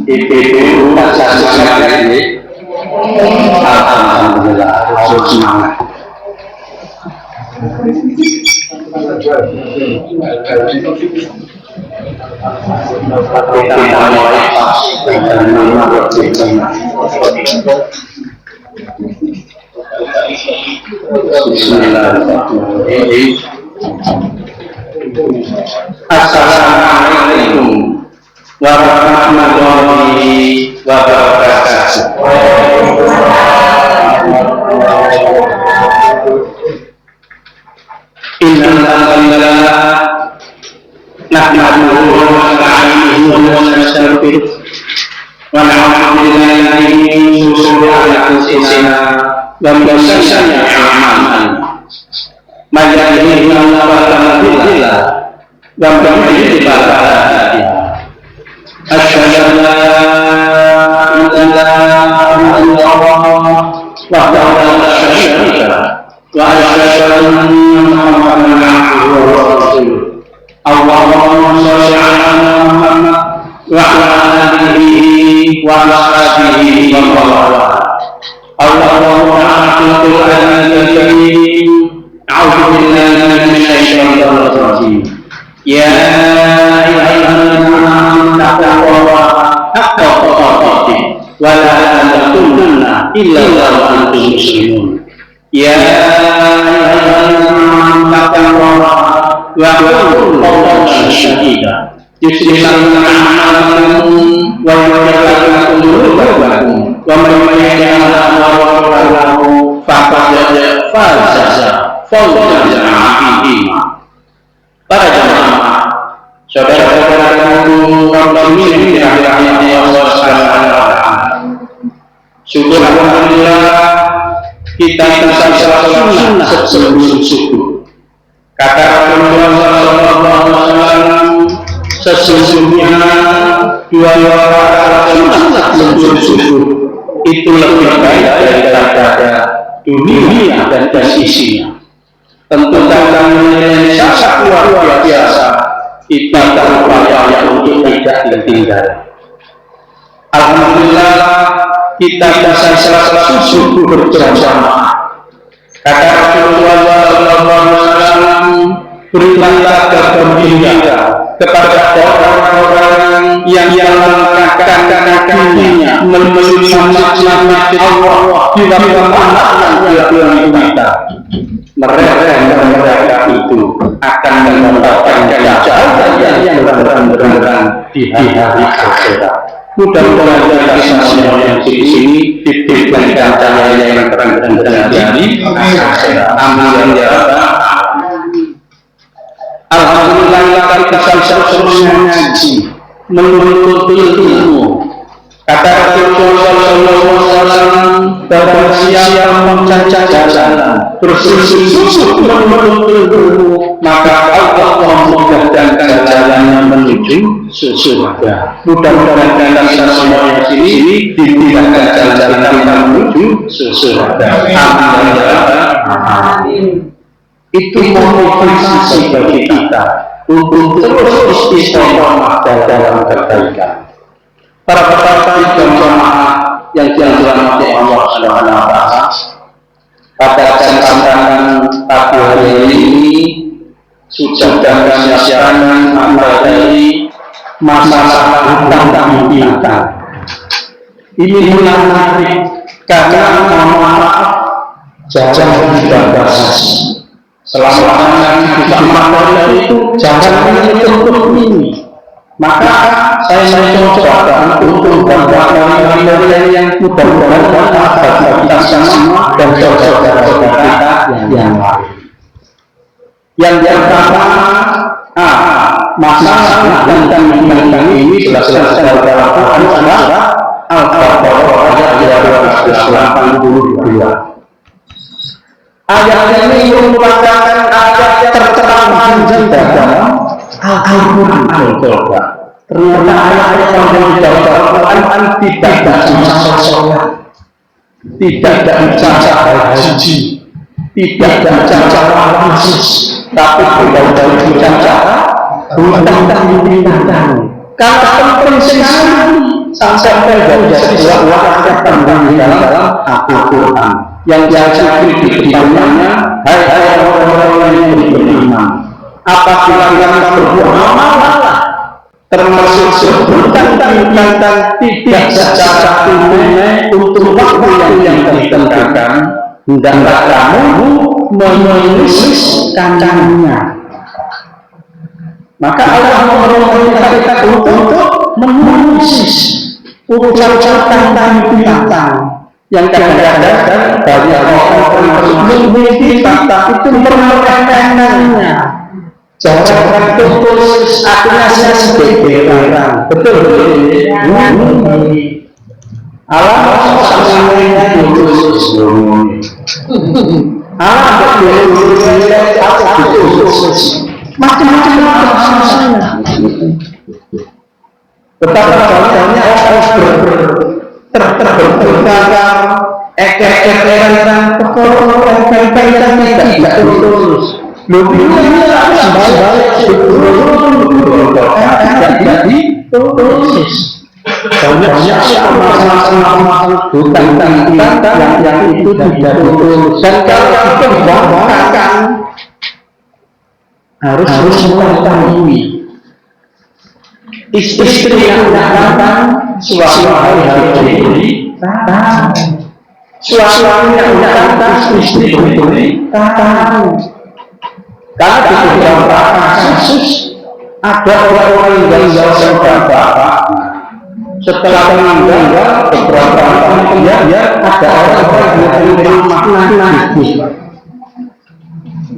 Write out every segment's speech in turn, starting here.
Ibu asal semangat ini. Alhamdulillah harus semangat. Kita mulai pas dan mengerti. Bismillahirrahmanirrahim. Assalamualaikum warahmatullahi wabarakatuh. Innalillah nahmaduhu wa nasta'inuhu wa nastaghfiruh wa na'udzu billahi min shururi anfusina wa min sayyi'ati a'malina. Man yahdihillahu fala mudilla lahu wa man yudlil fala hadiya lahu. Asyhadu an la ilaha illallah wahdahu la syarika lahu wa asyhadu anna Muhammadan abduhu wa rasuluh. Allahumma shalli ala Muhammad wa ala alihi wa sahbihi wa sallam. Allahumma a'til al-karim. A'udzu billahi minasyaitonir rajim. Ya ayyuhalladzina amanu haqqa tuqatih wa la tamutunna illa wa antum muslimun. Ya ayyuhalladzina amanu وَقُولُوا قَوْلًا سَدِيدًا يُصْلِحْ لَكُمْ أَعْمَالَكُمْ وَيَغْفِرْ لَكُمْ ذُنُوبَكُمْ وَمَن يُطِعِ اللَّهَ وَرَسُولَهُ فَقَدْ فَازَ فَوْزًا عَظِيمًا. Para jemaah, saudara-saudaraku kaum muslimin yang dirahmati Allah Subhanahu wa taala. Syukur alhamdulillah kita bisa salat sunnah sebelum subuh. Kata Rasulullah SAW, sesungguhnya dua rakaat sunat sebelum subuh itu lebih baik daripada dunia dan isinya. Tentu saja yang sangat luar biasa, kita berupaya untuk tidak ditinggal. Alhamdulillah kita bisa salat subuh berjamaah. Kata Rasulullah SAW, berikanlah kegembiraan kepada orang-orang yang melangkahkan kakinya menuju masjid Allah di waktu malam yang kita. Mereka itu akan mendapatkan ganjaran yang benar-benar di hari akhirat. Mudah-mudahan kita semua yang di sini diberikan ganjaran yang benar-benar di akhirat. Amin ya rabbal alamin. Alhamdulillah kita bisa terus mengaji, menuntut ilmu. Kata Rasulullah SAW, barang siapa mencari jalan bersungguh-sungguh menuntut ilmu, maka Allah memudahkan jalannya menuju surga. Mudah-mudahan kita semua di sini dimudahkan jalan menuju surga. Amin ya rabbal alamin. Itu motivasi bagi kita untuk terus istiqomah dalam kebaikan. Para peserta jamaah yang dirahmati Allah Subhanahu wa taala, pada kesempatan pagi hari ini sudah kami siapkan materi masalah hutang piutang. Ini menarik karena mohon maaf jangan dibahas. Selama kita materi itu jangan menyentuh ini. Maka saya mencoba untuk membuat materi yang mudah-mudahan bermanfaat bagi kita semua dan saudara-saudara yang lain. Yang pertama, masalah tentang ini sudah selesai dalam Al-Quran adalah Al-Baqarah ayat 282. Ayat ini merupakan ayat terterang dalam Al-Quran. Ternyata ayat-ayat yang dalam Al-Quran tidak bicara sholat, tidak bicara haji, tidak bicara wasis, tapi tidak bicara hutang piutang. Kata penting sekali sampai menjadi sebuah wajah tembang di dalam Al-Quran yang diajarkan di depannya, hai orang-orang yang beriman, apabila kamu berbuat amal termasuk sebutan-butan tidak secara tunai untuk waktu yang ditentukan, hendaklah kamu menulis kancangnya. Maka Allah memerintahkan kita untuk menulis ucapan tentang yang kadang-kadang banyak orang memiliki kata itu meremehkannya. Jangan tulis artinya saya sebagai orang. Betul. Allah samanya tulis. Allah tulis macam-macam alasannya. Betapa banyaknya orang terberkata eker-ekeran perkara-perkara tidak terus. Lebih jadi terus. Banyak sama-sama bukan yang itu tidak terus. Dan kalau itu bahkan harus mengetahui istri yang datang suami harus diberi tahu, suami yang datang istri diberi tahu. Karena di beberapa kasus ada orang yang meninggal bapak, setelah meninggal beberapa tahun kemudian ada orang yang memberi makna hidup.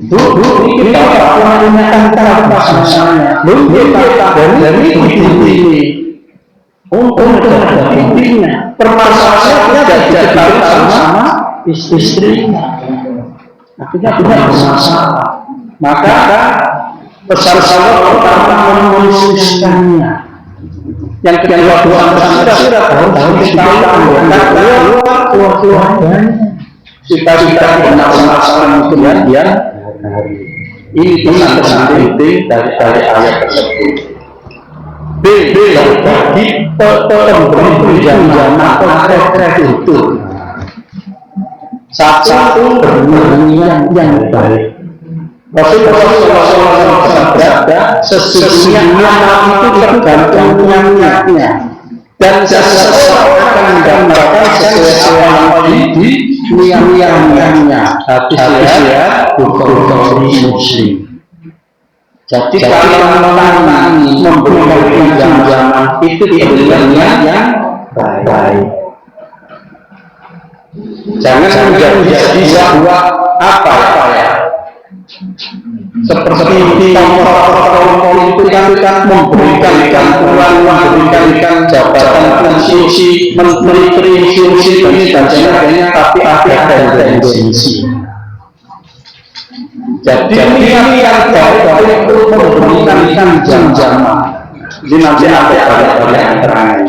Ini kita menanyakan apa misalnya, dari ini untuk intinya permasalahannya tidak tahu sama istrinya, artinya tidak bermasalah. Maka pesan Allah pertama menuliskannya. Yang kedua kita harus keluar-keluarnya. Cita-cita masalah kemudian ini pesan penting dari ayat tersebut. Bagi pemberi pinjaman atau kredit itu satu berniat yang baik. Rasulullah SAW bersabda, sesungguhnya amal itu tergantung niatnya, dan seseorang akan mendapatkan sesuai di niatnya. Hadis riwayat Bukhari Muslim. Jadi kalau menangi memberikan pinjaman itu dengan yang baik. Jangan menjadi sebuah apa ya? Seperti tokoh-tokoh itu kan memberikan uang, memberikan jabatan fungsi menteri, fungsi ini dan sebagainya, tapi ada tendensi. Jadi ini yang baik untuk memberikan pinjaman. Ini nanti ada yang terang.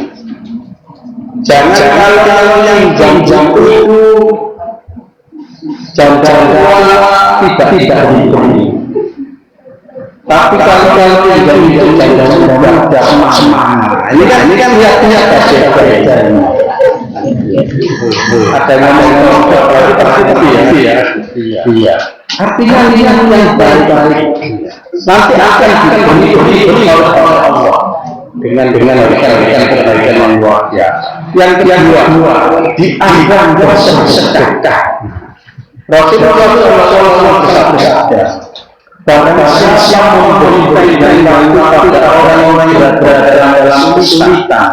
Jangan kalau yang jam-jam itu jam-jam tidak diberi. Tapi kalau tidak itu jam-jam tidak semangat. Ini kan lihat baca-baca. Ada yang ngomong berarti ya. Iya. Artinya yang baik-baik nanti akan diberi oleh Allah dengan kebaikan yang luar biasa. Yang kedua dianggap sedekah. Rasulullah SAW bersabda, bahwa siapa memberikan dan tidak orang-orang yang berada dalam kesulitan,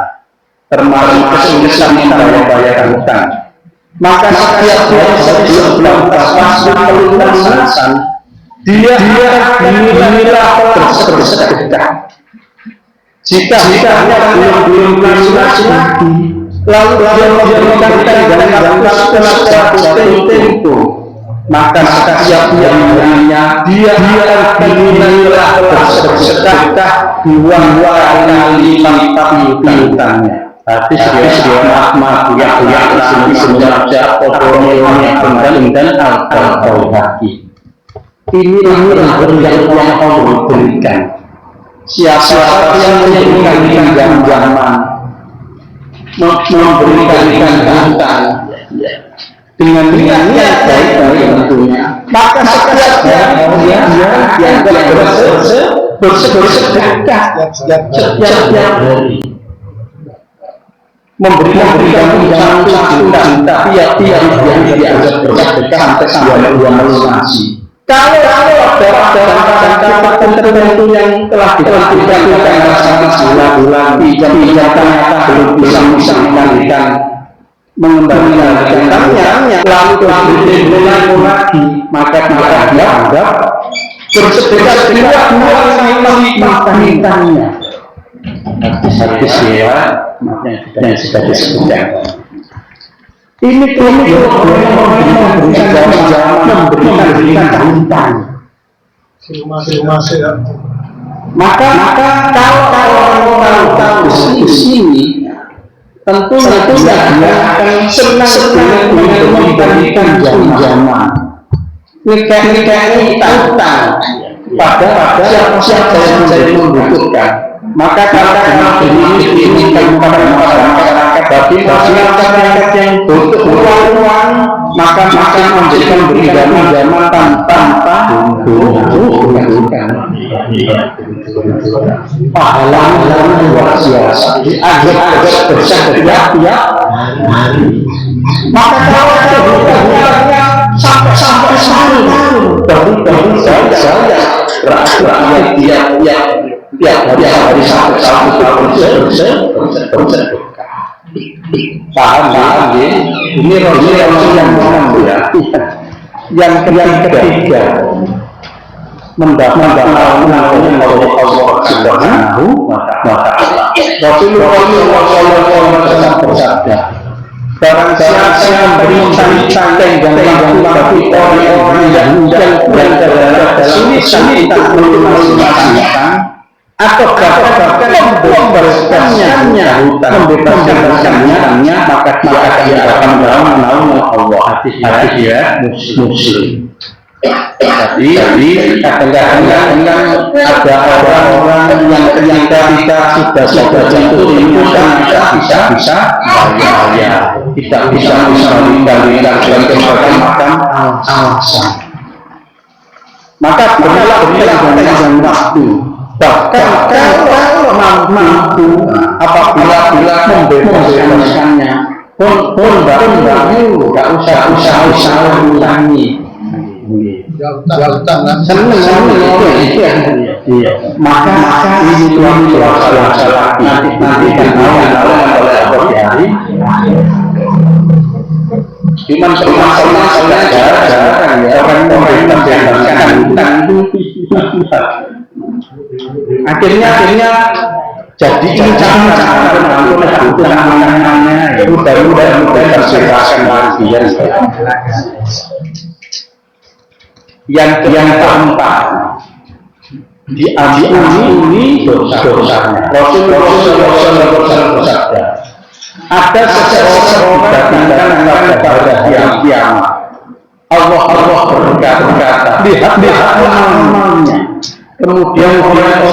termasuk kesulitan membayar hutang, maka setiap sebelum pasti pelunasan dia dinilai bersedekah. Jika belum lunasi lalu dia memberikan dengan waktu tempo, maka setiap harinya dia akan dinilai bersedekah 2 kali lipat hutangnya. Hadis Ahmad yang Nabi semenjak Obroni dan Al-Baihaqi. Ini yang Allah berikan. Siapa yang memberikan pinjaman memberikan hutang dengan niat baik tentunya, maka setiap dia yang bersedekah setiap hari memberikan satu juta tiap yang dianggap bersedekah sampai 2 melunasi. Kalau ada tertentu yang telah ditentukan selama bulan pinjam ternyata belum bisa mengembalikan hutangnya, lalu telah dibeli lagi, maka dia anggap bersedekah mintanya. Hadis ya, yang sudah disebutkan. Ini memberikan hutang. Maka kalau orang tahu di sini, tentunya dia akan senang memberikan pinjaman. Nikahi hutang pada siapa yang membutuhkan. Maka kalau ini kepada masyarakat, bagi masyarakat yang butuh uang, maka memberikan pinjaman tanpa bukan pahalanya luar biasa. Dianggap besar tiap hari. Maka kalau hutangnya sampai dari saya tiap hari sampai 1 tahun bersedekah. Paham ya? Ini yang mana ya? Yang ketiga mendapat naungan oleh Allah Subhanahu wa Ta'ala. Rasulullah SAW bersabda, barang siapa yang memberikan tenggang bagi orang yang dalam sini tak melunasikan atau bahkan membebaskannya hutangnya, maka dia akan menaungi Allah. Hadis ya Muslim. Jadi kadang-kadang ada orang-orang yang ketika kita sudah jatuh di hutang tidak bisa bayar, tidak bisa memberikan sebagai macam alasan. Maka berlaku dengan waktu. Bahkan kalau mampu apabila membebaskannya pun nggak usah ulangi. Maka ini luar nanti cuman jarang ya orang membebaskan hutang akhirnya jadi ini cara itu mudah tersebutkan lagi yang keempat diampuni dosa-dosanya. Rasulullah bersabda, ada seseorang didatangkan pada hari kiamat. Allah berkata, lihat amalnya. Kemudian orang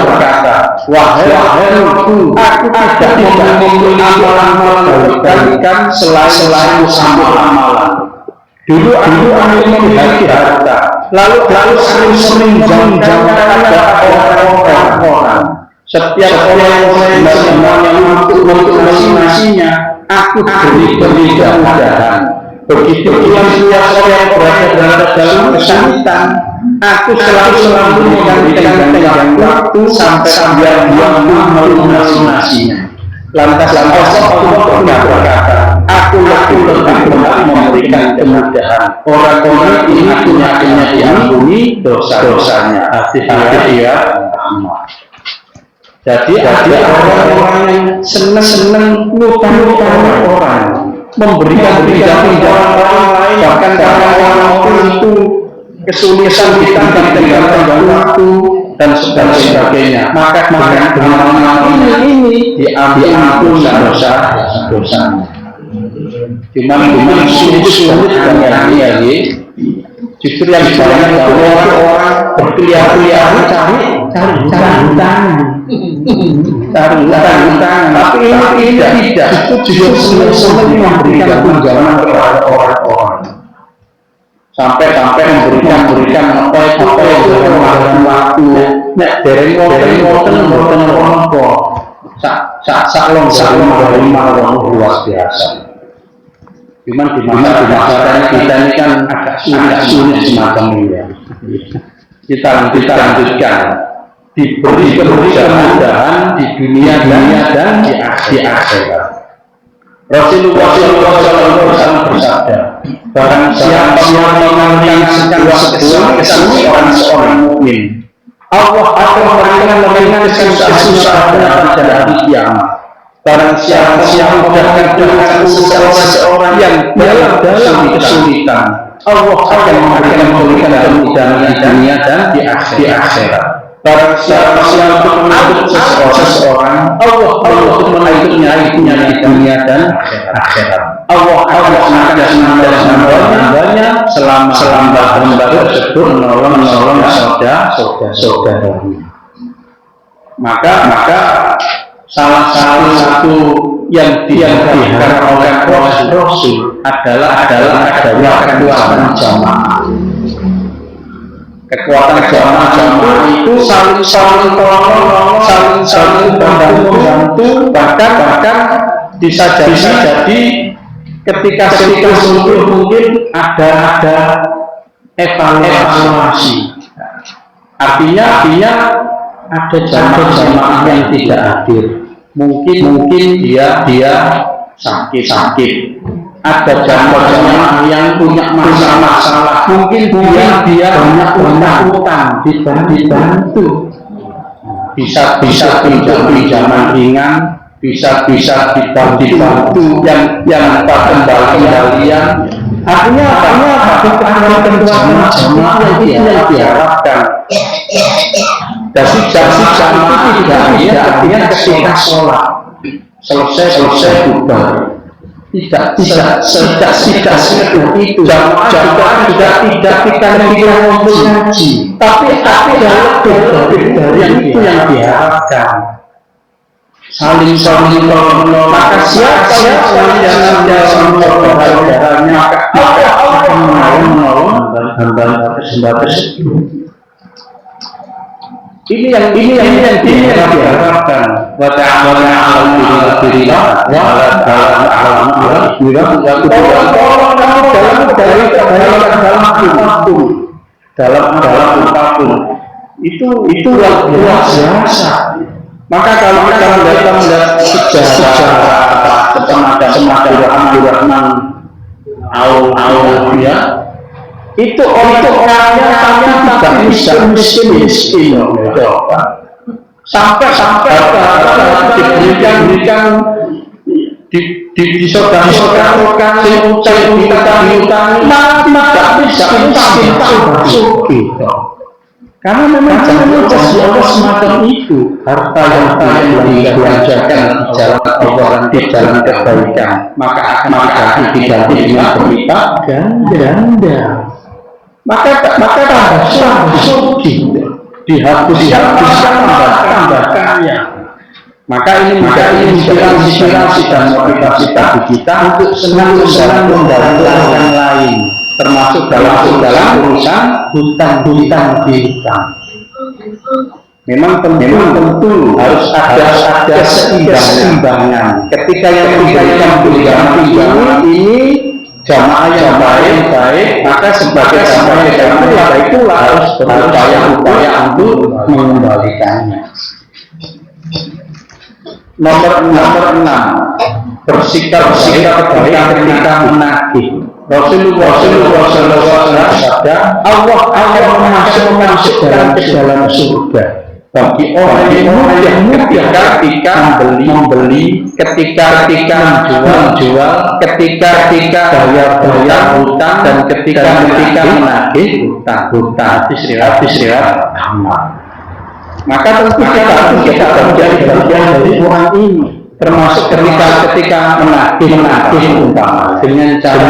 berkata, wahai aku tidak memiliki amalan kebaikan selain amalan. Dulu aku memiliki harta, lalu sering pada orang. Setiap orang yang untuk melunasinya, aku beri kemudahan. Begitu pula setiap orang yang berada dalam kesulitan, aku selalu menggantikan tenggang waktu sampai dia melunasinya. Lantas Allah berkata, aku lebih memberikan kemudahan. Orang ini punya diampuni dosa-dosanya. Hati-hati ya. Jadi ada orang-orang yang senang ngutang orang, memberikan orang lain, bahkan orang itu kesulitan ditanggung tenggang waktu dan sebagainya. Maka dengan ini diampuni dosa-dosanya. Cuman sulit dan justru yang banyak orang berkeliaran cari cari hutang. Tapi ini tidak. Itu juga sebenarnya memberikan tunjangan kepada orang-orang. Sampai memberikan apa itu dalam waktu. Nek dereng apa. Sak long dari malam luar biasa. Cuman di masyarakat kita ini kan agak sulit semacam ini ya. Kita lanjutkan diberi kemudahan di dunia dan di akhirat. Rasulullah SAW bersabda, barang siapa yang menginginkan seorang mukmin, Allah akan memberikan kesusahannya pada hari kiamat. Barang siapa yang mendapatkan seseorang yang dalam kesulitan, Allah akan memberikan kemudahan di dunia dan di akhirat. Barang siapa yang menuntut seseorang, Allah menuntutnya di dunia dan akhirat. Allah akan menambahnya selama hamba tersebut menolong saudara-saudaranya. Maka salah satu yang diharapkan oleh Rasul adalah kekuatan jamaah. Kekuatan jamaah itu saling tolong, saling membantu, bahkan bisa jadi ketika mungkin ada evaluasi. Artinya ada jamaah yang tidak hadir. Mungkin dia sakit. Ada jamaah yang punya masalah. Mungkin dia banyak utang, dibantu. Bisa pinjaman ringan, bisa dibantu yang kembalian. Artinya kekuatan jamaah itu yang diharapkan. Jadi jamaah itu tidak artinya ketika sholat selesai bubar. Tidak seperti itu. Jamaah juga tidak kita mengaji, tapi adalah dari itu yang diharapkan. Saling tolong. Maka siapa yang saudaranya Allah akan menolong hamba tersebut. Ini yang diharapkan. Wa ta'ala billah dalam apapun itu luar biasa. Maka kalau kita melihat sejarah Abdurrahman Auf ya, itu orangnya tidak miskin. Sampai diberikan disodakan utang tidak bisa gitu. Karena memang Allah semacam itu, harta yang dibelanjakan di jalan kebaikan, maka akan diganti dengan berlipat ganda. Maka tambah suci, dihapuskan tambah kaya. Maka ini inspirasi dan motivasi bagi kita untuk senang membantu orang lain, termasuk dalam urusan hutang. Memang tentu harus ada keseimbangan. Ketika yang pinjaman ini jamaah yang baik, maka sebagai jamaah yang baik itulah harus berupaya untuk mengembalikannya. Nomor 6, bersikap baik ketika menagih. Rasulullah SAW bersabda, Allah memasukkan ke dalam surga bagi orang yang mudah ketika membeli, ketika menjual, ketika bayar hutang, dan ketika menagih hutang. Hadis-riwayat Ahmad. Maka tentu kita menjadi bagian dari orang ini, termasuk ketika menagih hutang dengan cara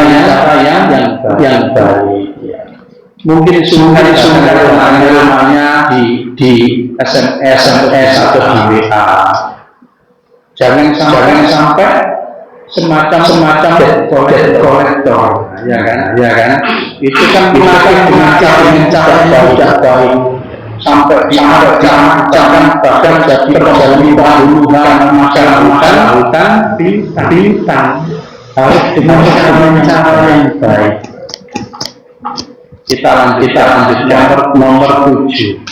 yang baik. Mungkin sungguh namanya di SMS atau di WA. Jangan sampai semacam debt collector, ya kan? Itu kan dengan cara tidak baik sampai jangan bahkan jadi perjalanan masalah hutang piutang. Harus dengan cara yang baik. Kita lanjutkan nomor 7.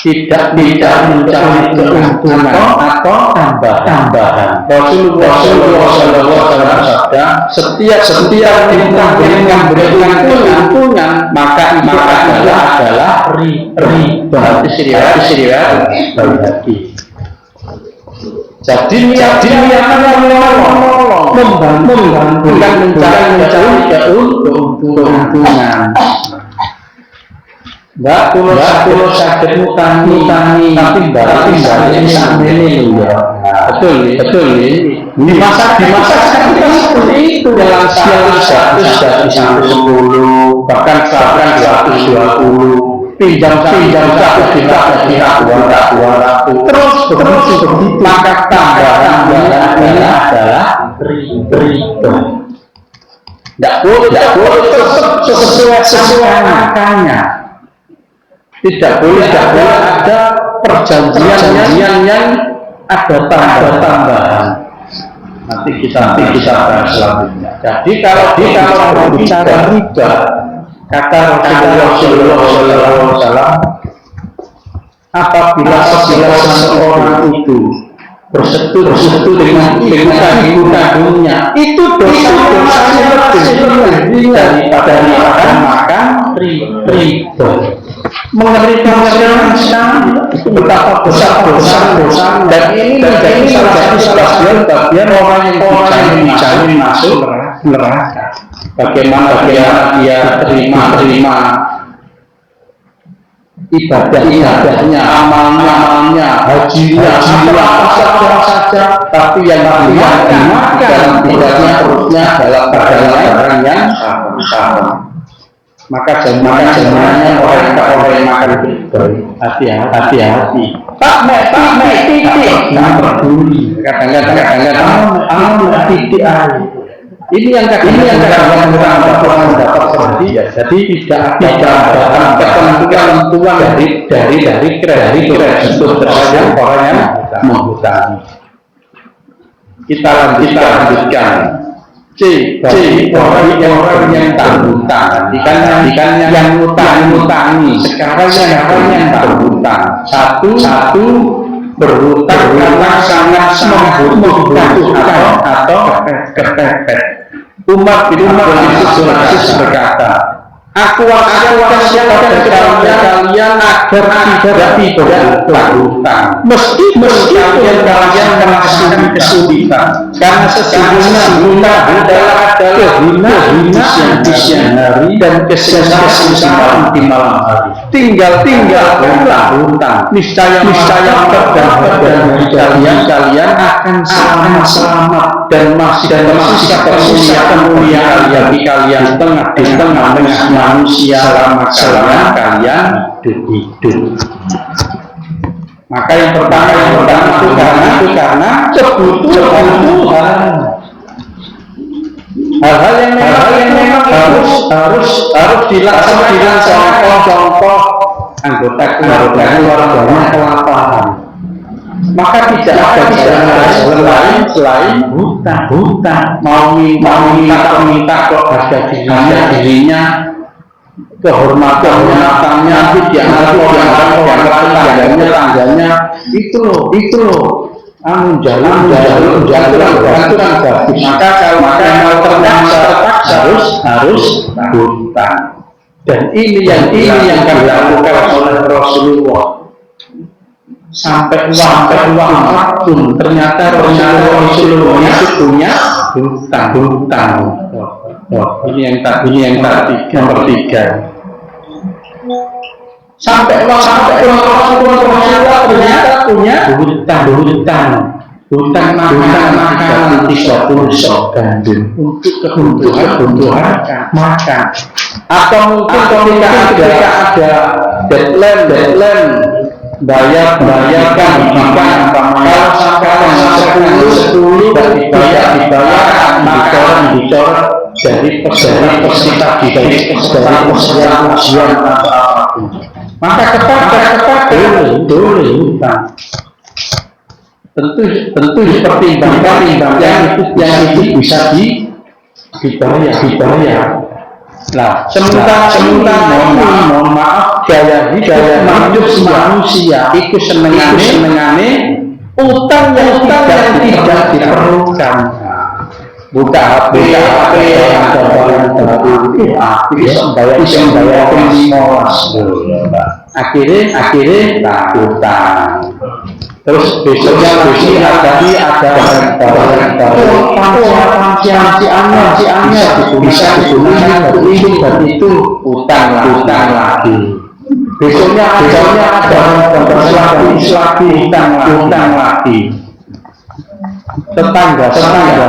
Tidak mencari keuntungan atau tambahan. Rasulullah SAW setiap yang memberikan keuntungan maka itu adalah riba. Serius berhati. Jadi niatnya membantu dan mencari keuntungan. Mbak kalau sakit mutangi tapi ini sambil ini ya. Betul ini. Masa seperti itu dalam siang 110 bahkan 120 pinjam 1 juta terus maka tambahan adalah riba. Tidak boleh sesuai angkanya. Tidak boleh ada perjanjian yang ada tambahan. Nanti kita bahas selanjutnya. Jadi kalau bicara riba, kata Rasulullah SAW, apabila seseorang itu bersetuju dengan ibu-ibunya, itu dosanya lebih daripada makan riba. Mengerikan betapa besar dosa dan ini menjadi salah satu bagian orang yang dijamin masuk neraka. Bagaimana dia terima ibadahnya, amalnya, hajinya, apa saja, tapi yang dimakan dalam perutnya dalam barang yang sama. Maka jaminannya orang yang makan itu hati-hati. Pak Mek titik, jangan peduli. Kadang-kadang titik aja. Ini yang kadang-kadang orang dapat seperti ya. Jadi tidak ada ketentuan dari kredit terhadap orang yang menghutangi. Kita lanjutkan. C. Orang yang tak hutang. Ikan yang ngutangi. Sekarang yang tak hutang. Satu berhutang karena sangat membutuhkan atau kepepet. Umar bin Abdul Aziz berkata, Aku akan siapkan kalian agar tidak berhutang. Meskipun kalian merasakan kesulitan, karena sesungguhnya hutang adalah kehinaan di siang hari dan kesusahan di malam hari. Tinggal hutang. Niscaya dan kalian akan selamat dan masih kemuliaan bagi kalian di tengah manusia selama kalian hidup. Maka yang pertama itu karena kebutuhan. Hal-hal yang memang harus dilaksanakan. Contoh anggota keluarganya kelaparan. Maka tidak ada jalan lain selain hutang. Mau minta kok harga dirinya kehormatannya nanti dianggap tangganya itu loh jalan bagus. Maka kalau terpaksa harus hutang. Dan ini yang dilakukan oleh Rasulullah. Sampai uang apapun ternyata Rasulullah itu punya hutang. Ini yang nomor 3. Sampai uang Rasulullah ternyata punya hutang makanan 30 sok gandum untuk kebutuhan makan. Atau mungkin ketika ada deadline bayarkan kalau sampai 10 tidak dibayar dicoret dari peserta didik dari ujian atau apapun. Maka ketat boleh hutang. Tentu dipertimbangkan yang itu bisa dibayar. Nah, sementara mohon maaf gaya hidup manusia itu senengane utang yang tidak diperlukan. Buka HP yang bisa bayar akhirnya utang. Terus besoknya lagi ada bisa digunakan dan itu utang lagi. Besoknya ada lagi utang lagi. Tetangga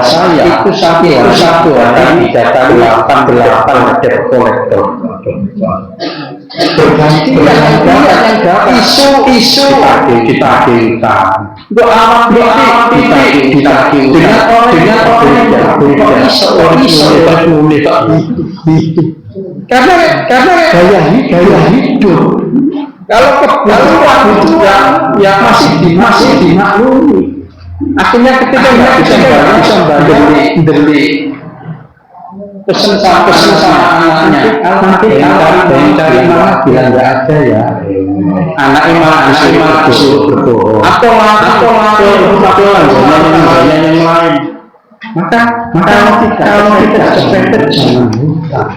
saya itu satu hari datangi 8 debt collector. Berganti isu ditagih utang. Doa ditagih dengan orang karena gaya hidup. Kalau kebutuhan itu yang masih dimaklumi. Akhirnya ketika nggak bisa beli pesen sama anaknya, nanti cari malah bilang nggak ada ya. Anaknya malah disuruh berbohong. Atau yang lain. Maka kalau tidak sepeda jangan hutang.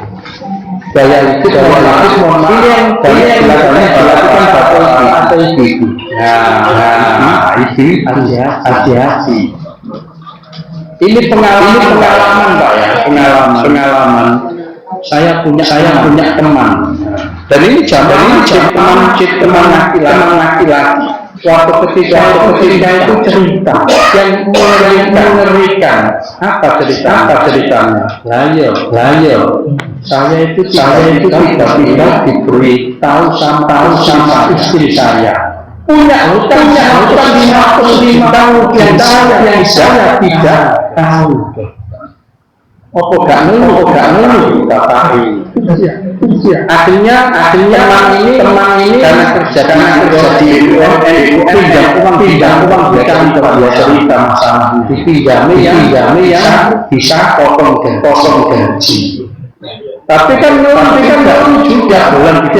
Gaya itu yang dilakukan bapak atau ibu. Nah, itu hati-hati. Ini pengalaman Pak ya, pengalaman. Saya punya teman. Dan ini teman laki-laki. Waktu ketika itu cerita yang mengerikan. Apa ceritanya? Layo. Saya itu tiba-tiba diberitahu sama istri saya. Punya hutang 500 rupiah yang saya tidak tahu. Apa gak ngeluh Bapak ini. Akhirnya teman ini karena kerja di BUMN pinjam uang di kantor dia cerita masalah dipinjami yang bisa potong gaji. Tapi kan nggak juga bulan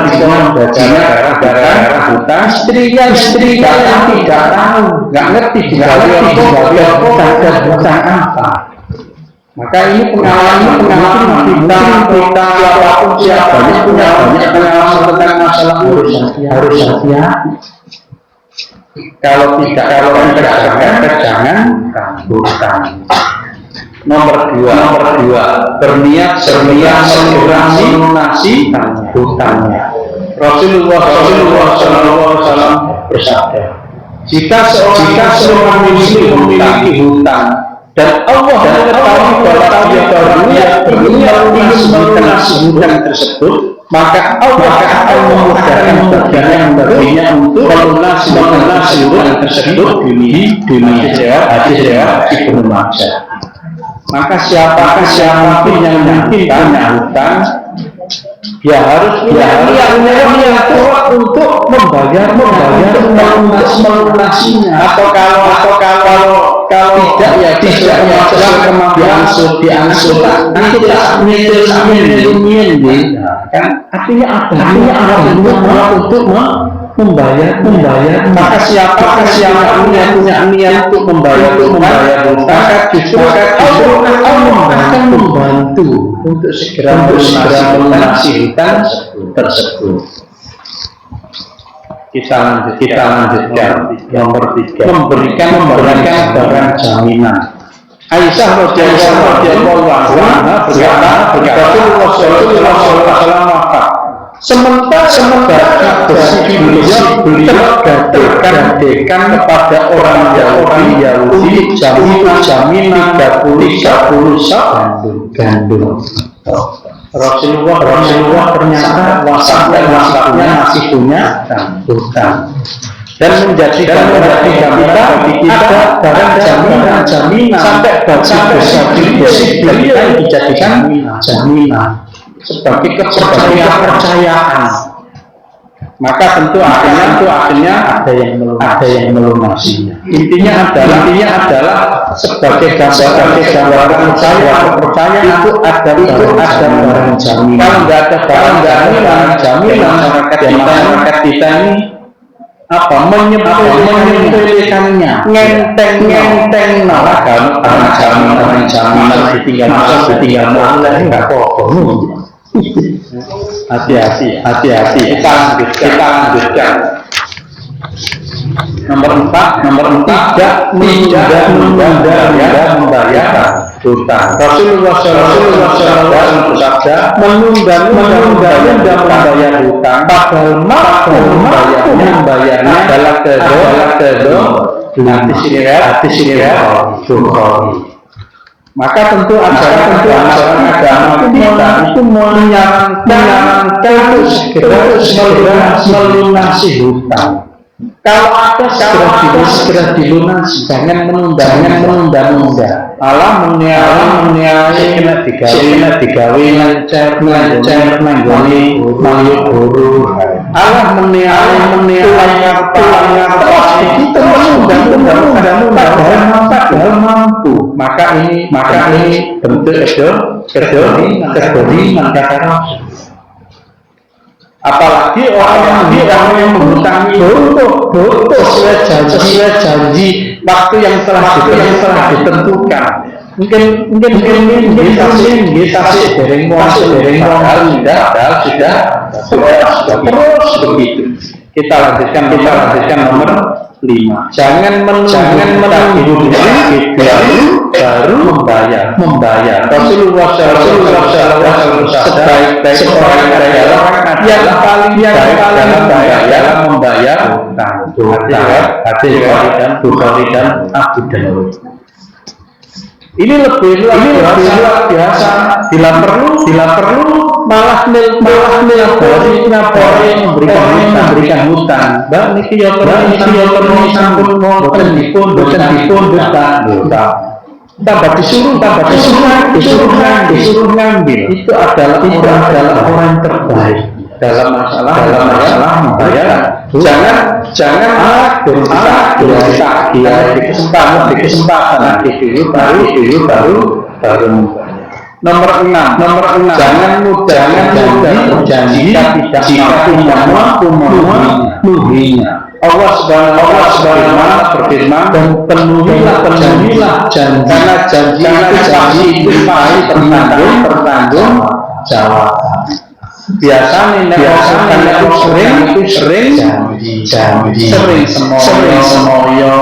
bisa membaginya gara-gara hutang istrinya yang tidak tahu, nggak ngerti hutang apa. Maka ini pengalaman kita siapapun punya banyak pengalaman tentang masalah harus hati-hati. Kalau jangan hutang. Nomor dua berniat melunasi hutangnya. Rasulullah SAW bersabda, jika seorang memiliki hutang dan Allah mengetahui bahwa dia melunasi hutang tersebut, maka Allah akan memudahkan baginya untuk melunasi hutang tersebut di dunia. Hadis riwayat Ibnu Majah. Maka siapapun yang mungkin punya hutang, dia harus niat untuk membayar melunasinya. Atau kalau tidak ya sesuai kemampuan diangsur. Nanti tak kan artinya ada untuk membayar. Maka siapa yang punya niat untuk membayar maka justru Allah akan membantu untuk segera melunasi hutang tersebut. Kita lanjutkan. Nomor 3, memberikan barang jaminan. Aisyah radhiyallahu anha berkata, Rasulullah sallallahu alaihi wasallam sementara beliau tergadekan kepada orang Yahudi jaminan 30 sak gandum. Rasulullah ternyata wasatnya masih punya hutang. dan menjadikan kita ada barang jaminan sampai beliau dijadikan jaminan sebagai kepercayaan. Maka tentu akhirnya ada yang melunasinya. Intinya adalah sebagai gambaran kepercayaan itu ada barang jaminan. Kalau nggak ada barang jaminan masyarakat kita ini menyepelekannya, ngenteng malah kalau jaminan ditinggal nggak kok. Hati-hati kita lanjutkan. Nomor 4 tidak membayar hutang. Rasulullah SAW bersabda menunda membayar hutang padahal mampu membayarnya adalah kedo nanti sini Bukhari. Maka tentu ajaran agama kita itu menyarankan terus melunasi hutang. Kalau ada segera dilunasi, jangan menunda. Allah menilai digawe lancar nanggoni mayuk guru. Allah menilai terus kita padahal mampu. Maka ini bentuk kedoliman kata. Apalagi orang yang menghutangi betul sesuai janji waktu yang telah ditentukan. Mungkin kita dereng padahal sudah terus begitu. Kita lanjutkan nomor 5. Jangan menunda baru membayar. Rasulullah SAW sebaik-baik orang yang paling dalam membayar hutang. Hadis Bukhari dan Abu Dawud. Ini lebih luar biasa. Bila perlu malah memberikan hutang. Mbak niki yo perlu sampun wonten dipun tambah disuruh ngambil. Itu adalah orang terbaik dalam masalah membayar. Jangan di kesempatan nanti dulu baru. Nomor 6 jangan mudah berjanji jika tidak mampu memenuhinya. Allah Subhanahu berfirman dan penuhilah janji karena janji itu bertanggung jawab. Biasanya sering janji semoyo.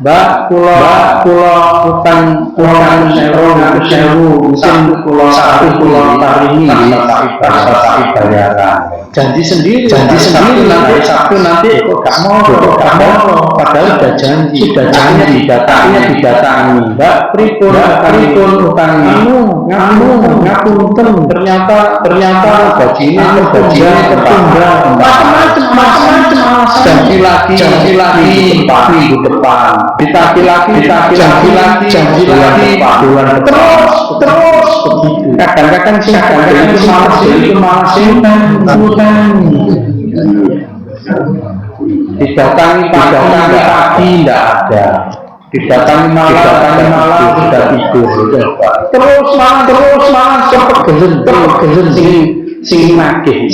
Mbak kula utang sewu mungkin kula taringi tapi bayaran. Janji sendiri nanti Sabtu nanti kok gak mau padahal sudah janji didatangi Mbak pripun utangnya ngapunten ternyata gajinya tertunda macam-macam janji lagi minggu depan ditagi lagi bulan terus begitu. Kadang-kadang itu malas didatangi pagi tidak ada, didatangi malam sudah tidur. Terus malam cepet gelen sing nagih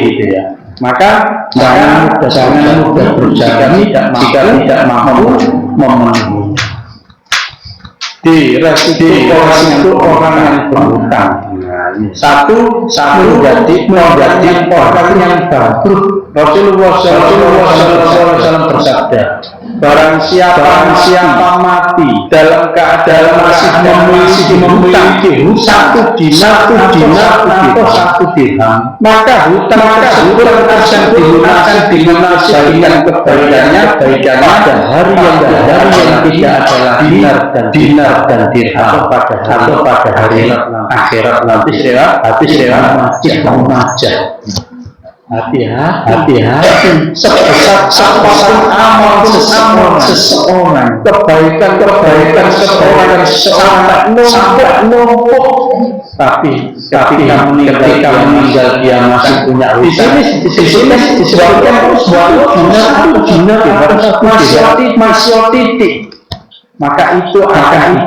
itu ya. Maka jangan mudah berjaga jika tidak mampu memenuhi. Di resiko orang yang berhutang. Satu menjadi orang yang bangkrut. Rasulullah SAW bersabda, barang siapa mati dalam keadaan masih memiliki satu dinar atau 1 dirham, maka hutang tersebut akan dilunasi dengan kebaikannya dan hari yang tidak adalah dinar dan dirham atau pada hari akhirat nanti. Majah. hati-hati sebesar amal seseorang, kebaikan seseorang sampai numpuk, tapi ketika meninggal dia masih punya hutang. Di sini disebutkan masih titik, maka itu akan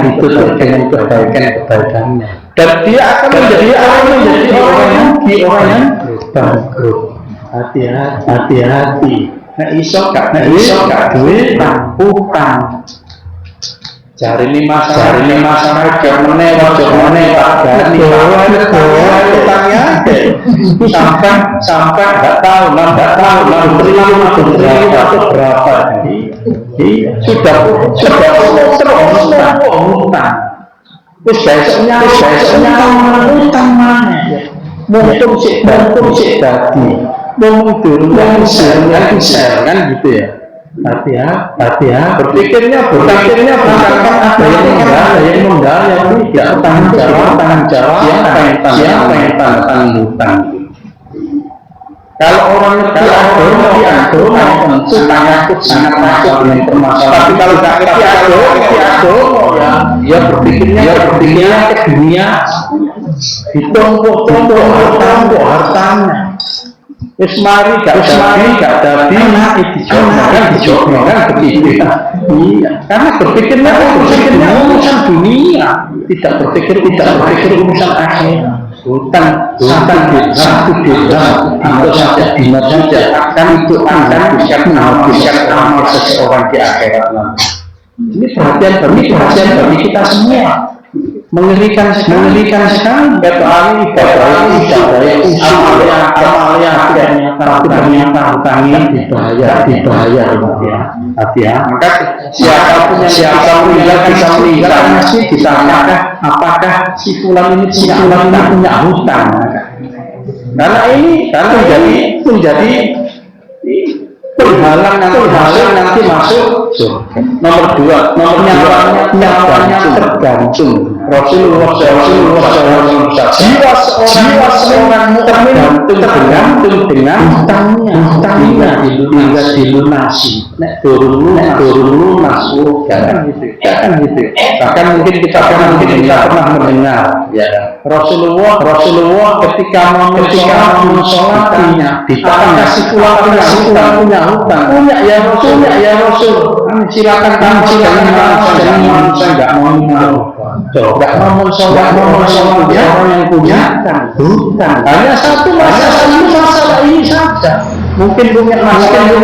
ditutup dengan kebaikannya, dan dia akan menjadi orang yang bangkrut. Hati-hati. Nek iso gak duit utang. Cari ini masalah jomene Pak Gani. Utangnya sampai enggak tahu berapa. Sudah utang. Terus besoknya utang mana? Mumpung sik dadi. Mumpung durung kan gitu ya. Hati-hati. Berpikirnya bukan ada yang meninggal, yang tidak tanggung jawab. Siapa yang tanggung hutang? Kalau orang ngerti agama tentu sangat takut dengan permasalahan. Tapi kalau tidak ngerti agama, ya berpikirnya ke dunia, ditumpuk hartanya. Wis mari gak dadi dijogno kan begitu. Iya, karena berpikirnya urusan dunia, tidak berpikir urusan akhirat. Hutang satu dirham atau satu dinar saja akan bisa menghabiskan amal seseorang di akhirat nanti. Ini perhatian bagi kita semua. Mengerikan sekali. Betul ternyata hutangnya dibayar ya. Maka siapapun yang bisa meninggal masih ditanyakan apakah si fulan ini punya hutang. Karena ini menjadi penghalang nanti masuk nomor 2 nyawanya tergantung. Rasulullah SAW jiwa seorang tergantung dengan hutangnya hingga dilunasi. Nek durung lunas kan gitu. Bahkan mungkin kita pernah mendengar ya Rasulullah ketika mau sholatnya ditanya si fulan punya hutang. Punya ya Rasul. Silakan jangan saya nggak mau. Nggak ngomong sholat orang yang punya hutang. Hanya satu masalah ini saja. Mungkin punya masalah yang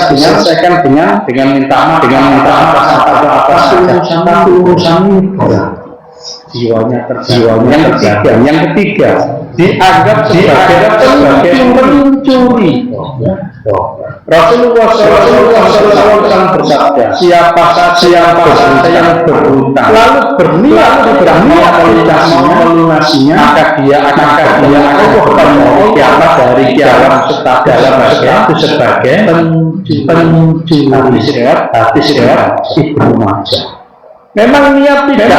diselesaikan dengan minta maaf atas urusan itu. Jiwanya yang ketiga dianggap sebagai pencuri. Rasulullah SAW bersabda, siapa saja yang berhutang lalu berniat melunasinya, maka dia akan dari kiamat sebagai pencuri. Hadis riwayat Ibnu Majah. Memang niat tidak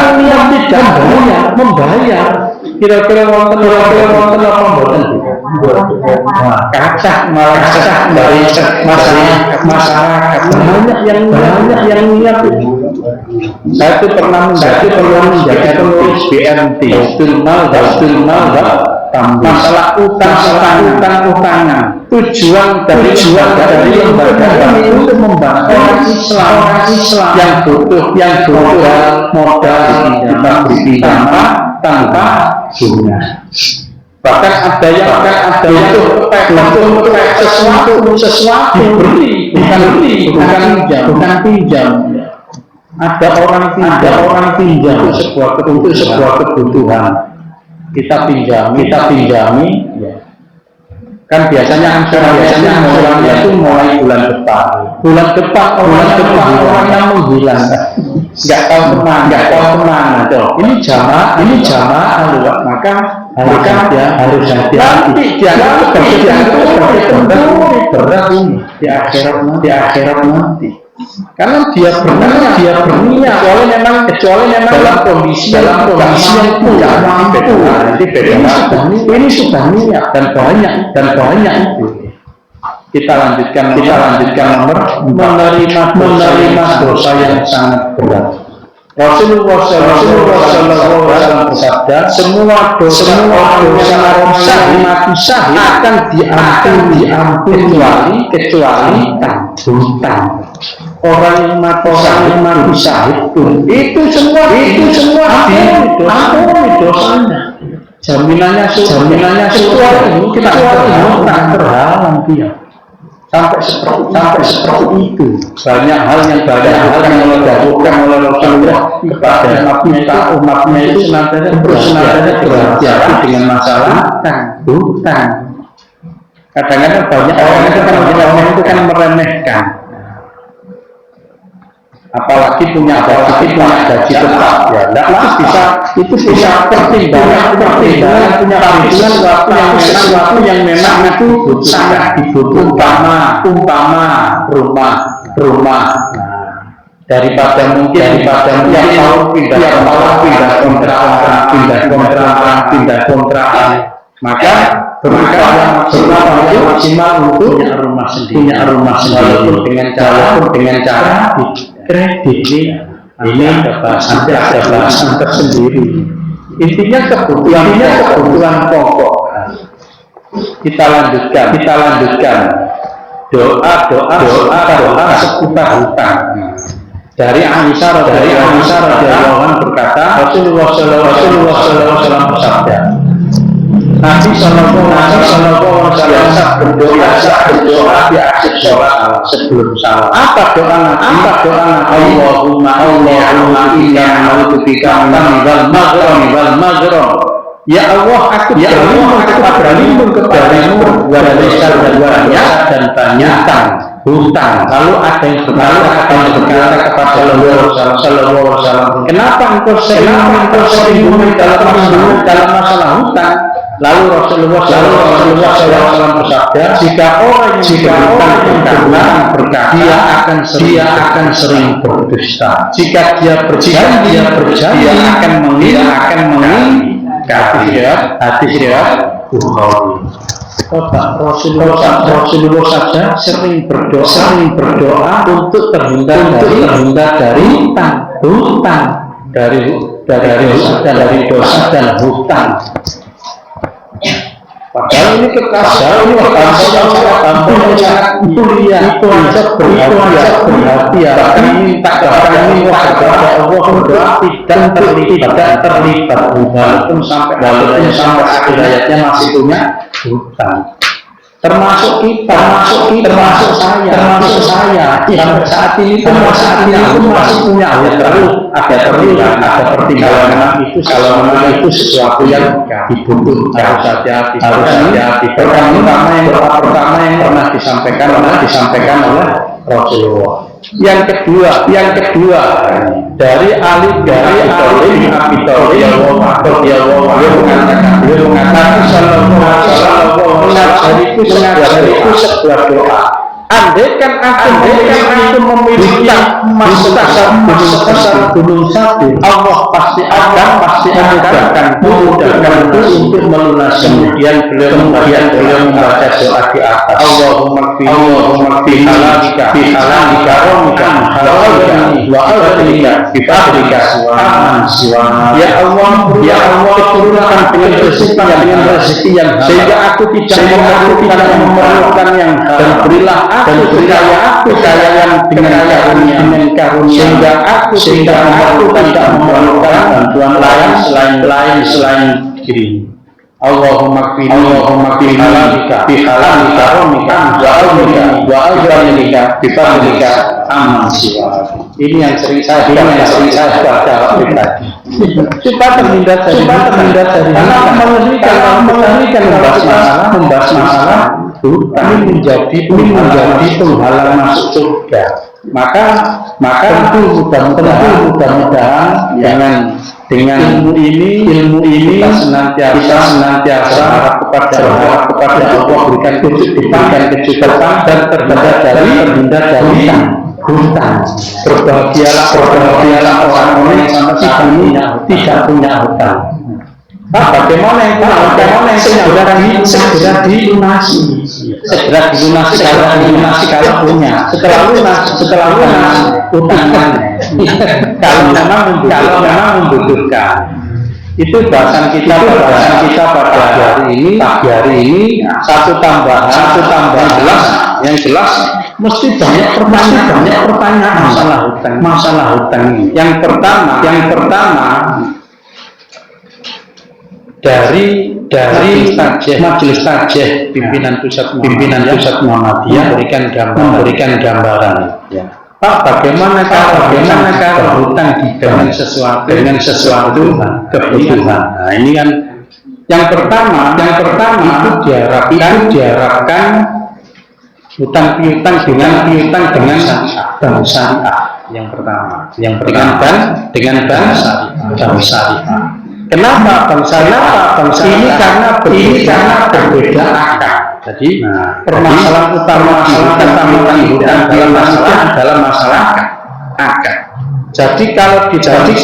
membayar. Kira-kira wonten apa mboten? Kacah dari masyarakat banyak yang niat itu. Saya itu pernah menjadi penulis BMT masalah utang-utangan. Tujuan dari lembaga itu untuk membantu orang Islam yang butuh modal kita beri tanpa bunga. Bahkan ada yang sesuatu diberi, bukan pinjam. Ada orang pinjam untuk sebuah kebutuhan. Kita pinjami. Kan biasanya mulainya itu mulai bulan depan orang yang menghilang nggak tahu kemana. Ini jamaah maka harus hati-hati. Nanti sebagai berat ini di akhirat nanti. Karena dia berniat, soalnya memang kecuali memang dalam kondisi yang tidak mampu. Nanti beda. Ini sudah niat dan banyak itu. Kita lanjutkan nomor menerima dosa yang sangat berat. Rasulullah Shallallahu Alaihi Wasallam bersabda, semua dosa orang yang mati syahid akan diampuni kecuali hutang. Orang yang mati syahid pun itu semua ampuni dosanya. Jaminannya kecuali kita tak terhalang dia. Sampai seperti itu banyak hal yang dilakukan oleh Rasulullah kepada umatnya itu senantiasa berhati-hati dengan masalah hutang. Kadang-kadang banyak orang itu kan meremehkan, apalagi punya gaji tetap ya, itu bisa pertimbangan punya sesuatu yang memang itu sangat dibutuhkan, umpama rumah daripada mungkin pindah kontrakan, maka maksimal untuk punya rumah sendiri walaupun dengan cara kredit. Ini ada bahasan tersendiri. Intinya kebutuhan pokok. Kita lanjutkan doa seputar hutang. Dari Aisyah radhiyallahu anha berkata, Rasulullah sallallahu alaihi wasallam bersabda, Nabi sallallahu alaihi wasallam berdoa di akhir sholat sebelum salam. Apa doa Nabi? Allahumma inna na'udzubika minal maghram. Ya Allah, aku berlindung kepadamu dari dosa dan banyak hutang. Lalu ada yang berkata kepada Rasulullah sallallahu alaihi wasallam, kenapa engkau sering dalam masalah hutang? Lalu Rasulullah SAW bersabda, jika orang yang berkata dia akan sering berdusta. Jika dia berjanji akan mengingkari. Hadis riwayat Bukhari. Rasulullah saja sering berdoa untuk terhindar dari hutang, dari dosa dan hutang. Padahal ini kekasih, sangat mulia, itu aja berhati, bahkan minta kepada Allah berdoa tidak terlibat walaupun sampai akhir hayatnya masih punya hutang. Termasuk saya, sampai saat ini masih punya hutang. Ada pertimbangan itu kalau memang itu sesuatu yang dibutuhkan, harus hati-hati. Pertama yang pernah disampaikan oleh Rasulullah. Yang kedua dari Ali bin Abi Thalib radhiyallahu anhu mengatakan sallallahu alaihi wasallam itu sebuah doa. Andaikan aku memiliki sebesar gunung Sabir, Allah pasti akan memudahkanku untuk melunasi. Kemudian beliau membaca doa di atas. Allahumma fi halalika wa aghnina bi fadlika siwa. Ya Allah, turunkan dengan rezeki yang halal, sehingga aku tidak memerlukan yang halal, dan berilah aku kekayaan dengan karunia, sehingga aku tidak memerlukan bantuan lain selain diri. Allahumma qini halalika wa aghnina bi fadlika amman siwa. Ini yang sering saya baca pribadi. Supaya terhindar dari karena mengerikan membahas masalah hutang ini menjadi penghalang masuk surga. Maka tentu mudah-mudahan dengan ilmu ini kita senantiasa kepada Allah berikan kecukupan dan terhindar dari hutang. Berbahagialah orang-orang yang tidak punya hutang. Bagaimana yang segera dilunasi kalau punya. Setelah lunas utang kalau memang membutuhkan. Itu bahasan kita pada hari ini satu tambahan yang jelas mesti banyak pertanyaan masalah hutang ini. Yang pertama dari majelis tajih pimpinan pusat Muhammadiyah memberikan gambaran. Ya. Pak, bagaimana kalau hutang dengan sesuatu kebutuhan? Nah, ini kan yang pertama itu diharapkan hutang piutang dengan bank syariah. Yang pertama dengan bank syariah. Kenapa bank syariah? Ini karena berbeda akad. Jadi permasalahan utama dalam masalah akad. Jadi kalau di bank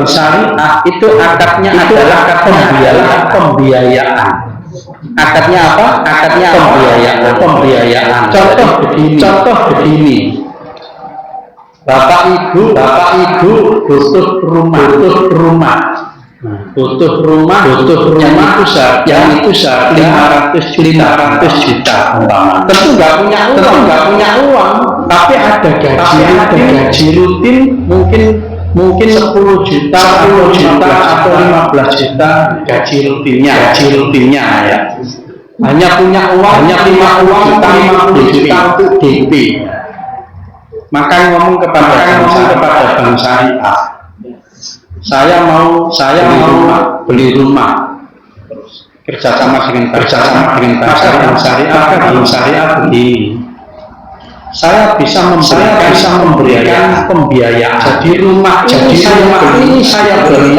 syariah itu akadnya adalah pembiayaan. Akadnya apa? Pembiayaan. Contoh begini. Bapak Ibu butuh rumah. Yang itu seharga 500 juta umpama. Tentu nggak punya uang, tapi ada gaji rutin mungkin 10 juta atau 15 juta gaji rutinnya ya. Hanya punya uang 50 juta untuk DP. Maka ngomong kepada bank syariah, saya mau beli rumah kerjasama dengan bank syariah begini. Saya bisa memberikan pembiayaan. Jadi rumah ini saya beli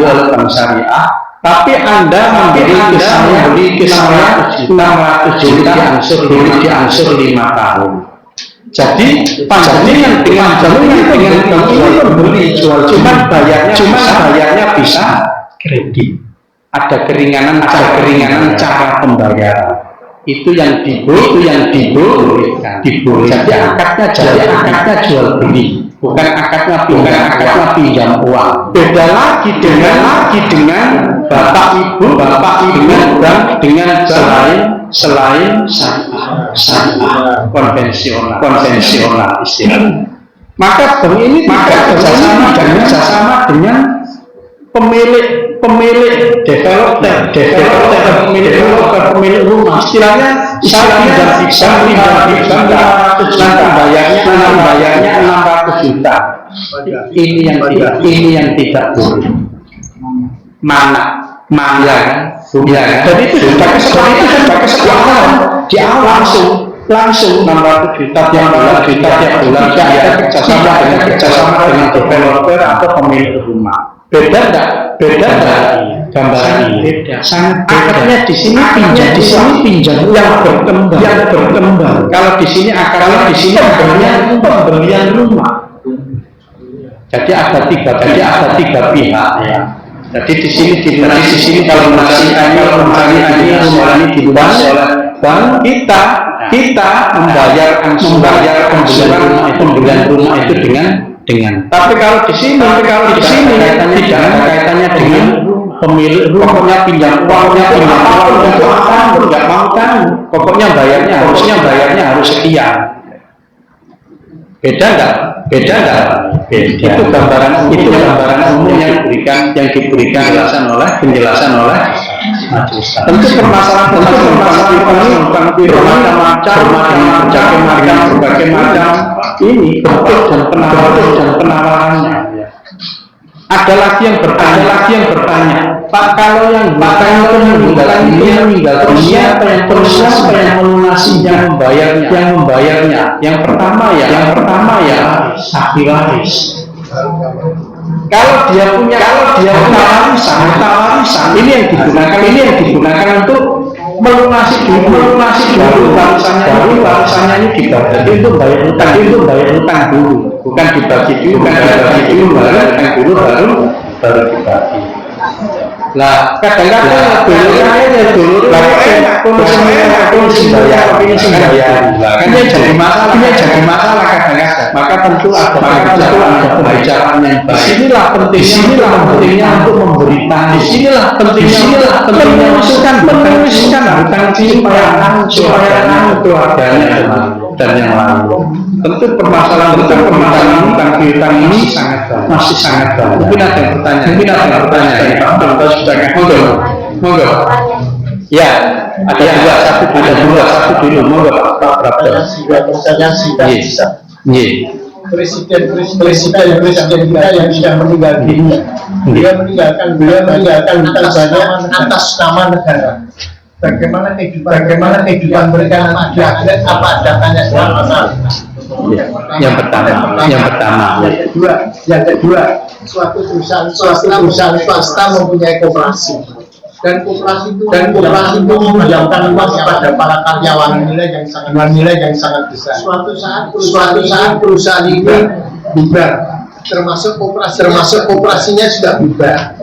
oleh bank syariah, tapi Anda memberi ke saya 600 juta diangsur 5 tahun. Jadi panjenengan dengan membeli jual, cuman bayarnya bisa kredit. Ada keringanan cara pembayaran. Itu yang dibolehkan. Jadi akadnya jual beli, bukan akadnya pinjam uang. Beda lagi dengan Bapak Ibu dengan bank selain konvensional istilahnya. Maka bank ini bekerjasama dengan pemilik developer, pemilik rumah. Istilahnya bayarnya 600 juta. Ini yang tidak boleh. Mana kan? Jadi itu sudah kesepakatan di awal langsung 600 juta tiap bulan tidak ada kerjasama dengan developer atau pemilik rumah. Beda enggak gambaran ini? Sangat beda. Akadnya di sini pinjam yang berkembang. Kalau di sini akadnya pembelian rumah. Jadi ada tiga pihak ya. Jadi di sini kalau masih ini rumah ini dilunas oleh bank, kita membayar pembelian rumah itu dengan. Tapi kalau di sini tidak ada kaitannya dengan pemilik rumah. Pokoknya pinjam uang untuk apa? Nggak mau tahu. Pokoknya bayarnya harus sekian. Beda enggak? Itu gambaran umum yang diberikan penjelasan oleh majelis. Tentu permasalahan berbagai macam ini bentuk dan penawarannya. Ada lagi yang bertanya, Pak, kalau yang meninggal dunia, siapa yang melunasi, yang membayarnya? Yang pertama ya ahli waris. Kalau dia punya warisan, ini yang digunakan untuk melunasi dulu warisannya ini dibagi. Jadi itu bayar utang dulu, bukan dibagi dulu, baru baru dibagi. Lah kadang-kadang dulu enak pun sembayang kan jadi masalah kadang-kadang. Maka tentu ada pembicaraan yang baik. Disinilah pentingnya untuk memberikan. Disinilah pentingnya menuliskan hutang supaya keluarganya dan yang lalu. Tentu permasalahan tentang piutang ini masih sangat banyak. Mungkin ada yang bertanya. Pak sudah monggo. Ya, ada satu dulu. Monggo Pak Prabda. Presiden kita yang sudah meninggal dunia. Beliau meninggalkan hutang banyak atas nama negara. Bagaimana kehidupan mereka di akhirat, apa ada tanya jawab? Yang pertama. Yang kedua, suatu perusahaan swasta mempunyai koperasi dan koperasi itu menjamkan uang kepada para karyawan nilai yang sangat besar. Suatu saat perusahaan ini bubar, termasuk koperasinya sudah bubar.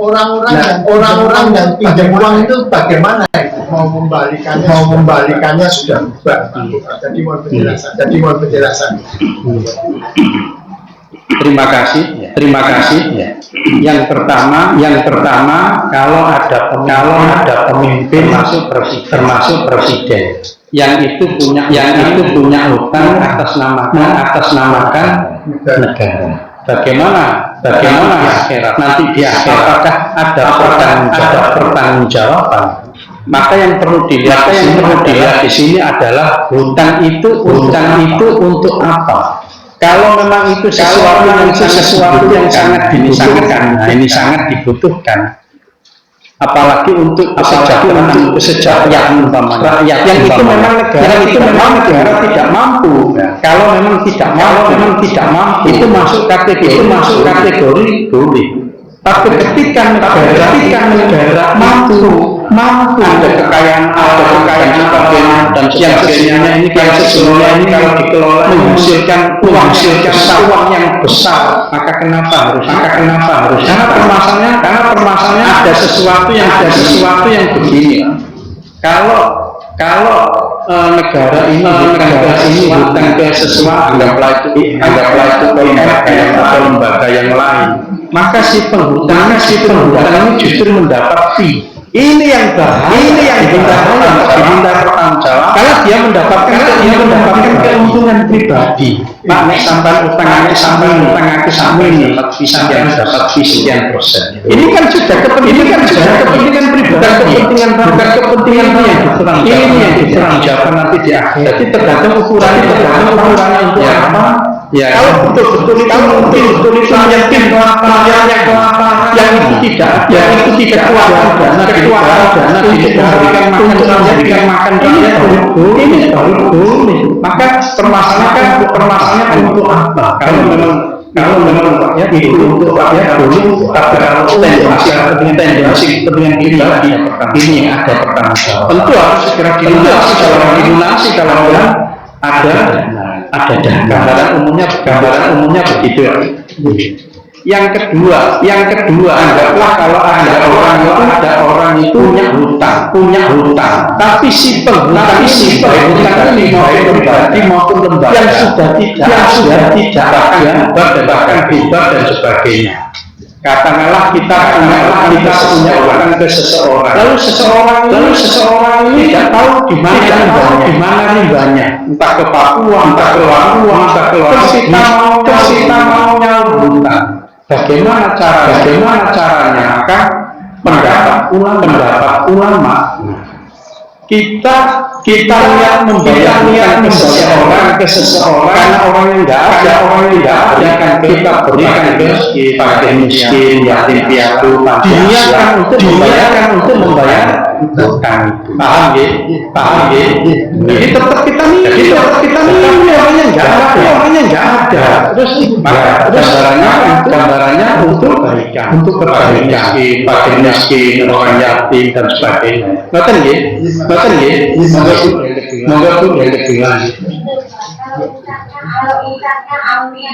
Orang-orang yang pinjam uang itu bagaimana mau membalikannya sudah bubar. Jadi mohon penjelasan. Terima kasih. Yang pertama kalau ada pemimpin termasuk presiden yang itu punya hutang atas namakan negara. Bagaimana nanti di akhirat apakah ada pertanggungjawaban? Maka yang perlu dilihat di sini adalah hutang itu untuk apa? Kalau memang itu sesuatu yang sangat dibutuhkan, apalagi untuk kesejahteraan rakyat yang itu memang negara tidak mampu. Kalau memang tidak mampu, itu masuk kategori boleh. Tapi ketika negara mampu ada kekayaan dan yang sesungguhnya ini kalau dikelola menghasilkan uang yang besar, maka kenapa harus? Karena permasalahannya ada sesuatu yang begini. Kalau negara ini hutang ke sesuatu, anggaplah itu lembaga yang lain, maka si penghutang ini justru mendapat fee. Ini yang diminta pertanggungjawab karena dia mendapatkan keuntungan pribadi. Pak, nek sampai utang aku sampai ini bisa dapat sekian persen. Ini kan sudah kepentingan pribadi, kepentingan ini yang dipertanggungjawabkan nanti di akhir. Jadi tergantung ukurannya untuk apa? Ya, kalau betul-betul itu menyetim yang itu tidak keluarkan dana untuk menjadikan makan rakyat, ini baru boleh. Maka permasalahannya untuk apa? Kalau memang rakyat itu untuk rakyat boleh, tapi kalau tendensi kepentingan pribadi ini ada pertanggungjawab. Tentu harus segera dilunasi kalau ada dana. Gambaran umumnya begitu. Yang kedua, anggaplah kalau ada orang itu punya hutang, tapi si penghutang ini maupun lembaga yang sudah tidak bahkan bebas dan sebagainya. Katakanlah kita punya hutang ke seseorang, lalu seseorang ini tidak tahu di mana rimbanya, entah ke Papua, entah ke luar, terus kita mau nyaur hutang. Bagaimana caranya? Maka pendapat ulama kita lihat membayar ke seseorang karena orang yang tidak ada kan kita berikan ke miskin, yatim piatu, diniatkan untuk membayar hutang. Paham ya? Jadi tetap kita nih orangnya nggak ada. Terus gambarannya untuk kebaikan, fakir miskin, orang yatim dan sebagainya. Betul ya? Monggo yang kedua. Kalau ikannya aunya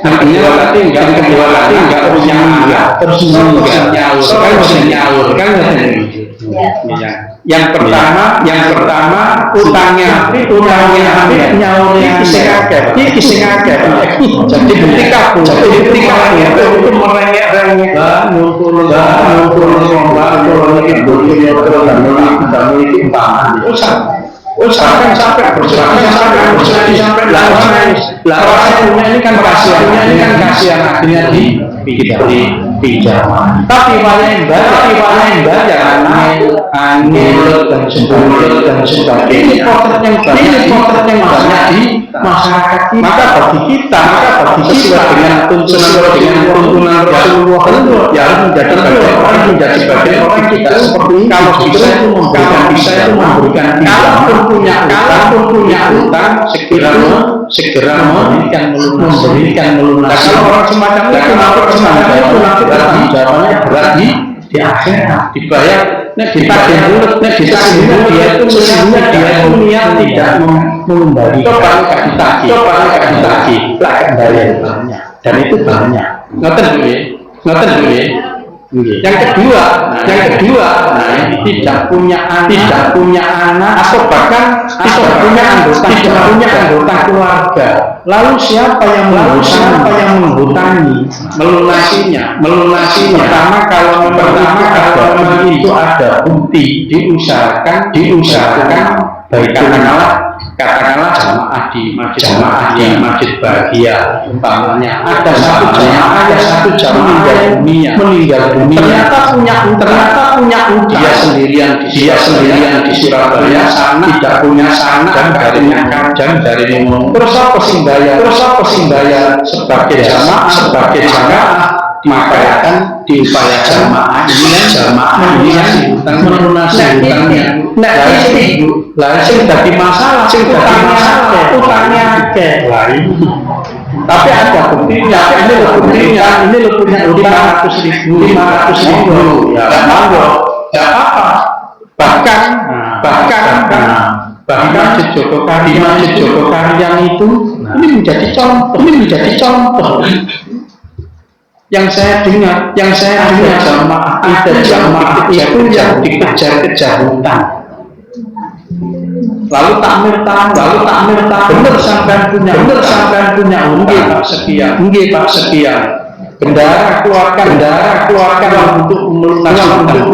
Artinya berarti enggak punya terus nyaur kan yang pertama utangnya nyaurnya kisah akeh jadi ketika itu merengek-rengek ngumpul sampai ini kan kasihan akhirnya diberi pinjaman. Tapi walain bayar angin dan sebagainya. Ini potret yang banyak di masyarakat kita. Maka bagi kita sesuai dengan tuntunan Rasulullah ya harus menjadi bagian orang kita seperti ini. Kalau bisa itu memberikan kalaupun punya utang segera memberikan melunasi. Kalau orang semacam itu nanti jawabannya berat di akhirat dibayar. Ditagih dulu, dia itu niat tidak mengembalikan. Coba nggak ditagih, bayar banyak. Dan itu banyak. Ngoten dulu ya. Yang kedua, tidak punya anak atau bahkan tidak punya anggota keluarga. Lalu siapa yang menghutangi, melunasinya? Pertama kalau memang itu ada bukti, diusahakan baik katakanlah jamaah di masjid bahagia umpamanya ada satu jamaah meninggal dunia ternyata punya dia sendirian di Surabaya sana tidak punya sanak dan dari ngomong terus apa sih bayar sebagai jamaah maka akan diupayakan jamaah ini melunasi hutangnya. Sing dadi masalah utangnya akeh. Tapi ada buktinya, ini lo punya 500.000 ya enggak apa-apa. Bahkan di Masjid Jogokarian itu ini menjadi contoh. Yang saya dengar jamaah itu yang dikejar-kejar hutang. Lalu takmir bener sampean punya nggih Pak sekian. Bendara keluarkan untuk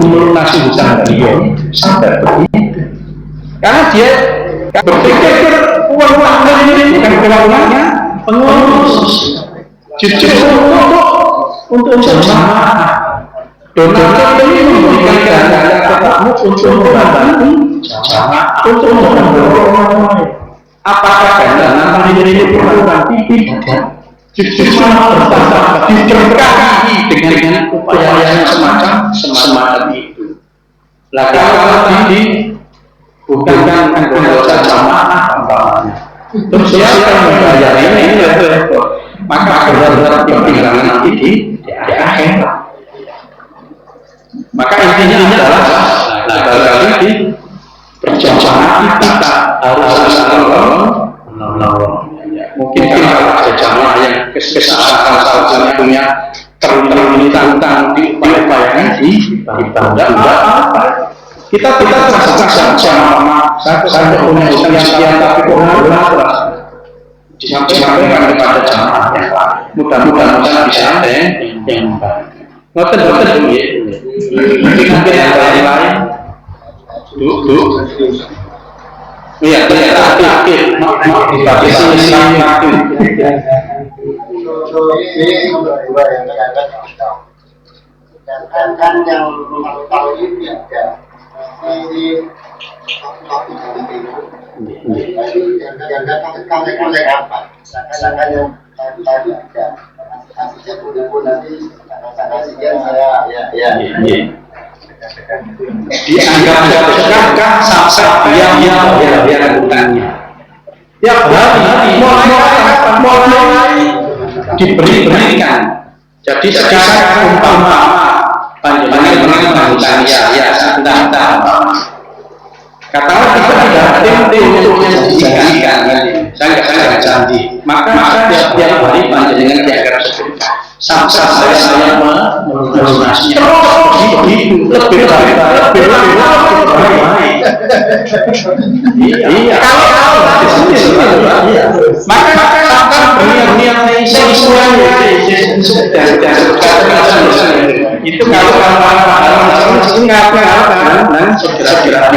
melunasi hutang beliau. Sampai begitu. Karena dia berpikir uang ini bukan uangnya pengurus. Jujur untuk jamaah. Donatur ini memberikan dana kepada untuk membantu jamaah, untuk mendorong. Apakah dana ini diperlukan? Tidak. Justru diberkahi dengan upaya semacam itu. Lah kalau tadi bukan anggota jamaah umpamanya. Terus siapa yang membayar ini repot. Maka benar-benar timbangan nanti di akhirat. Maka intinya adalah di perjalanan kita harus menolong. Mungkin kalau ada jamaah yang kesusahan punya tentang diupayakan ditambah apa? Kita terasa jamaah saya punya sekian tapi kok berat. Disampaikan kepada jamaah yang mudah-mudahan bisa ada yang ngoten dulu ya. Mungkin yang lain iya terakhir mau dibatasi silakan. Kan yang tahu ini ada ini yang datang oleh apa? Misalkan yang tadi ada hasilnya pun nanti hasilnya saya ya. Dianggap sampai dia hutangnya. Ya berarti mulai diberikan. Jadi sekarang umpama panjenengan menghutang saya entah katakanlah kita tidak tim untuk menjanjikan, saya nggak janji, maka tiap hari panjenengan dianggap sedekah sampai saya melunasinya terus begitu lebih baik. Iya, kalau maka berniat sesuai itu kalau dan segera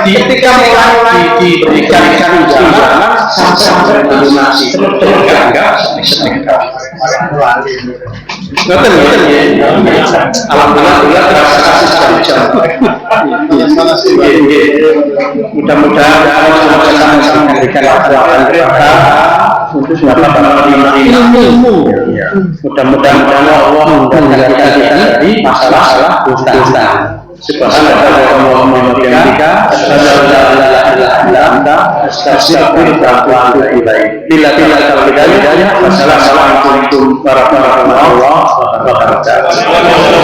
ketika mulai diberikan tunjangan sampai melunasi enggak sedekah. Ngerti ya? Alhamdulillah terasa kasih jam. Mudah-mudahan sama-sama memberikan kepada untuk Bapak ilmu. Mudah-mudahan Allah menghindarkan kita dari masalah hutang. Subhanallah wa bihamdika asyhadu an la ilaha illa anta astaghfiruka wa atubu ilaik. Bila hidayah. Wassalamualaikum warahmatullahi wabarakatuh.